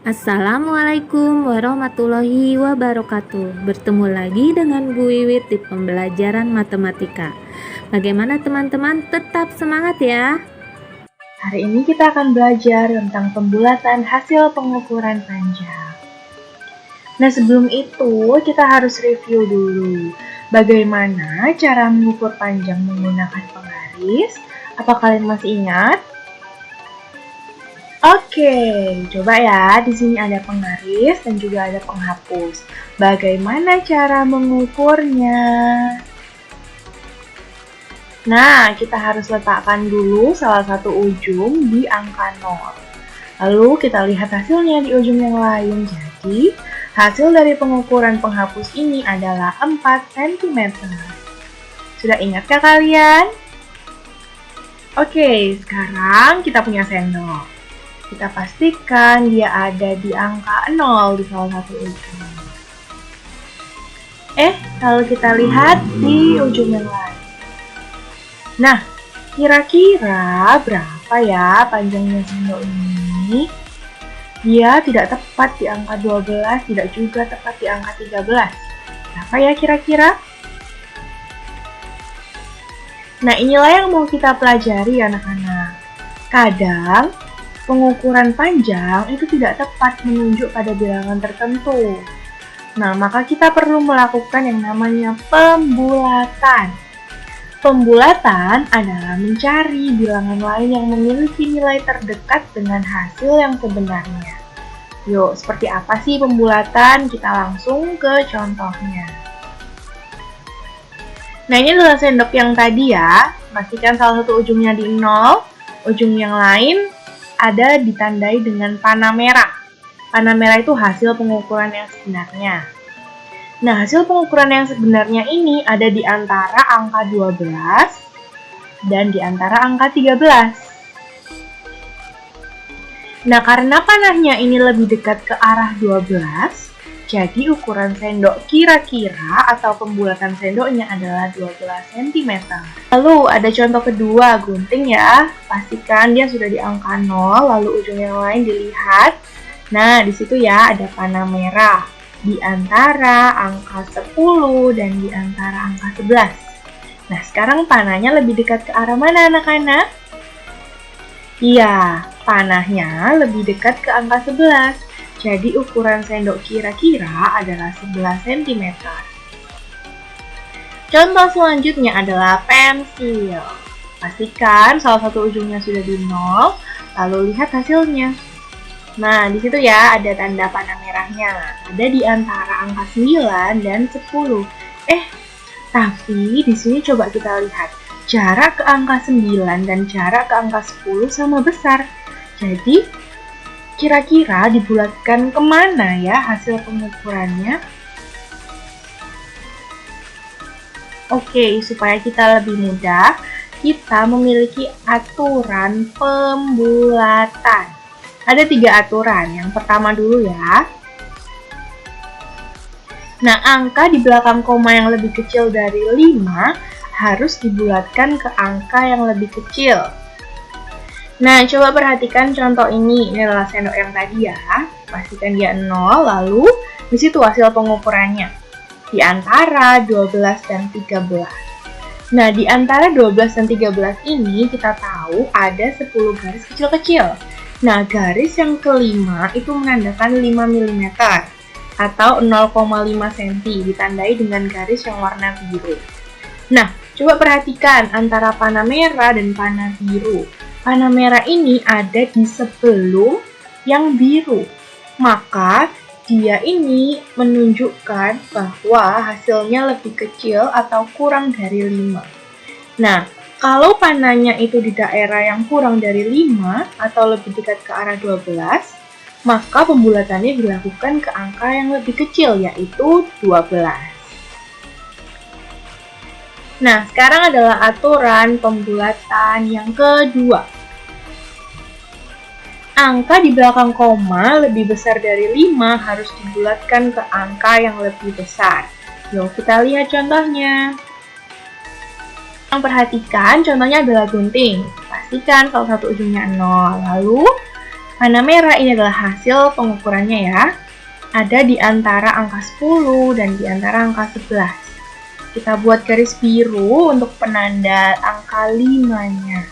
Assalamualaikum warahmatullahi wabarakatuh. Bertemu lagi dengan Bu Wiwit di pembelajaran matematika. Bagaimana teman-teman? Tetap semangat ya. Hari ini kita akan belajar tentang pembulatan hasil pengukuran panjang. Nah, sebelum itu kita harus review dulu. Bagaimana cara mengukur panjang menggunakan penggaris? Apa kalian masih ingat? Oke, coba ya. Di sini ada penggaris dan juga ada penghapus. Bagaimana cara mengukurnya? Nah, kita harus letakkan dulu salah satu ujung di angka 0. Lalu kita lihat hasilnya di ujung yang lain. Jadi, hasil dari pengukuran penghapus ini adalah 4 cm. Sudah ingatkah kalian? Oke, sekarang kita punya sendok. Kita pastikan dia ada di angka 0 di salah satu ujung. Kalau kita lihat di ujung yang lain. Nah, kira-kira berapa ya panjangnya sendok ini? Dia tidak tepat di angka 12, tidak juga tepat di angka 13. Berapa ya kira-kira? Nah, inilah yang mau kita pelajari anak-anak. Kadang, pengukuran panjang itu tidak tepat menunjuk pada bilangan tertentu. Nah, maka kita perlu melakukan yang namanya pembulatan. Pembulatan adalah mencari bilangan lain yang memiliki nilai terdekat dengan hasil yang sebenarnya. Yuk, seperti apa sih pembulatan? Kita langsung ke contohnya. Nah, ini adalah sendok yang tadi ya. Pastikan salah satu ujungnya di 0, ujung yang lain ada ditandai dengan panah merah. Panah merah itu hasil pengukuran yang sebenarnya. Nah, hasil pengukuran yang sebenarnya ini ada di antara angka 12 dan di antara angka 13. Nah, karena panahnya ini lebih dekat ke arah 12, jadi ukuran sendok kira-kira atau pembulatan sendoknya adalah 12 cm. Lalu ada contoh kedua, gunting ya. Pastikan dia sudah di angka 0, lalu ujung yang lain dilihat. Nah, di situ ya ada panah merah di antara angka 10 dan di antara angka 11. Nah, sekarang panahnya lebih dekat ke arah mana anak-anak? Iya, panahnya lebih dekat ke angka 11. Jadi ukuran sendok kira-kira adalah 11 cm. Contoh selanjutnya adalah pensil. Pastikan salah satu ujungnya sudah di 0, lalu lihat hasilnya. Nah, di situ ya ada tanda panah merahnya. Ada di antara angka 9 dan 10. Tapi di sini coba kita lihat. Jarak ke angka 9 dan jarak ke angka 10 sama besar. Jadi, kira-kira dibulatkan kemana ya hasil pengukurannya? Oke, supaya kita lebih mudah, kita memiliki aturan pembulatan. Ada 3 aturan. Yang pertama dulu ya. Nah, angka di belakang koma yang lebih kecil dari 5 harus dibulatkan ke angka yang lebih kecil. Nah, coba perhatikan contoh ini. Ini adalah sendok yang tadi ya. Pastikan dia 0, lalu di situ hasil pengukurannya. Di antara 12 dan 13. Nah, di antara 12 dan 13 ini kita tahu ada 10 garis kecil-kecil. Nah, garis yang kelima itu menandakan 5 mm atau 0,5 cm ditandai dengan garis yang warna biru. Nah, coba perhatikan antara panah merah dan panah biru. Panah merah ini ada di sebelum yang biru. Maka, dia ini menunjukkan bahwa hasilnya lebih kecil atau kurang dari 5. Nah, kalau panahnya itu di daerah yang kurang dari 5 atau lebih dekat ke arah 12, maka pembulatannya dilakukan ke angka yang lebih kecil, yaitu 12. Nah, sekarang adalah aturan pembulatan yang kedua. Angka di belakang koma lebih besar dari 5 harus dibulatkan ke angka yang lebih besar. Yuk, kita lihat contohnya. Yang perhatikan, contohnya adalah gunting. Pastikan salah satu ujungnya 0. Lalu, Warna merah ini adalah hasil pengukurannya ya. Ada di antara angka 10 dan di antara angka 11. Kita buat garis biru untuk penanda angka 5-nya.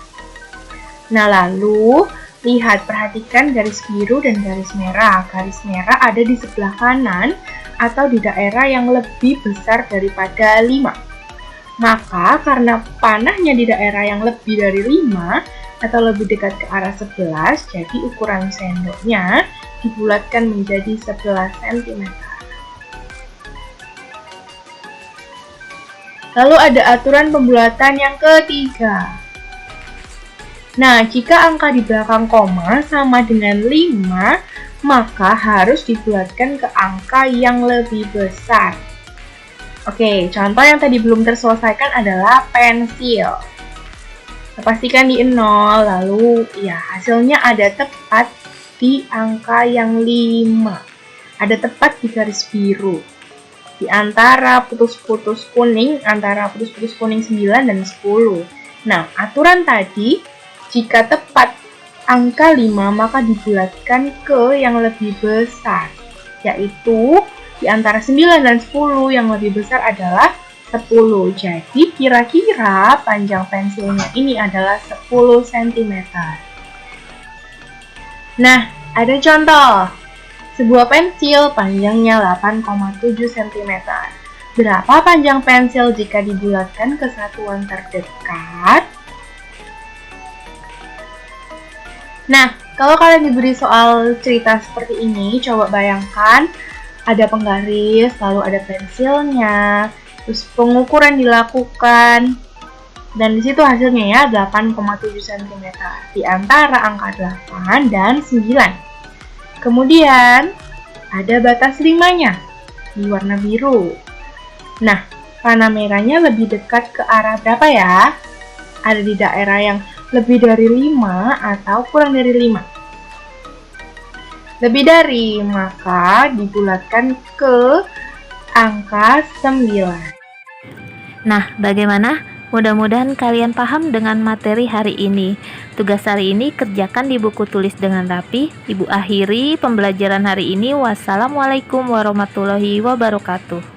Nah, lalu lihat, perhatikan garis biru dan garis merah. Garis merah ada di sebelah kanan atau di daerah yang lebih besar daripada 5. Maka karena panahnya di daerah yang lebih dari 5 atau lebih dekat ke arah 11, jadi ukuran sendoknya dibulatkan menjadi 11 cm. Lalu ada aturan pembulatan yang ketiga. Nah, jika angka di belakang koma sama dengan 5, maka harus dibulatkan ke angka yang lebih besar. Oke, contoh yang tadi belum terselesaikan adalah pensil. Pastikan di 0, lalu ya hasilnya ada tepat di angka yang 5. Ada tepat di garis biru. Di antara putus-putus kuning, antara putus-putus kuning 9 dan 10. Nah, aturan tadi, jika tepat angka 5, maka dibulatkan ke yang lebih besar. Yaitu, di antara 9 dan 10 yang lebih besar adalah 10. Jadi kira-kira panjang pensilnya ini adalah 10 cm. Nah, ada contoh. Sebuah pensil panjangnya 8,7 cm. Berapa panjang pensil jika dibulatkan ke satuan terdekat? Nah, kalau kalian diberi soal cerita seperti ini, coba bayangkan ada penggaris, lalu ada pensilnya, terus pengukuran dilakukan, dan disitu hasilnya ya 8,7 cm di antara angka 8 dan 9. Kemudian ada batas 5-nya di warna biru. Nah, panah merahnya lebih dekat ke arah berapa ya? Ada di daerah yang lebih dari 5 atau kurang dari 5? Lebih dari, maka dibulatkan ke angka 9. Nah, bagaimana? Mudah-mudahan kalian paham dengan materi hari ini. Tugas hari ini kerjakan di buku tulis dengan rapi. Ibu akhiri pembelajaran hari ini. Wassalamualaikum warahmatullahi wabarakatuh.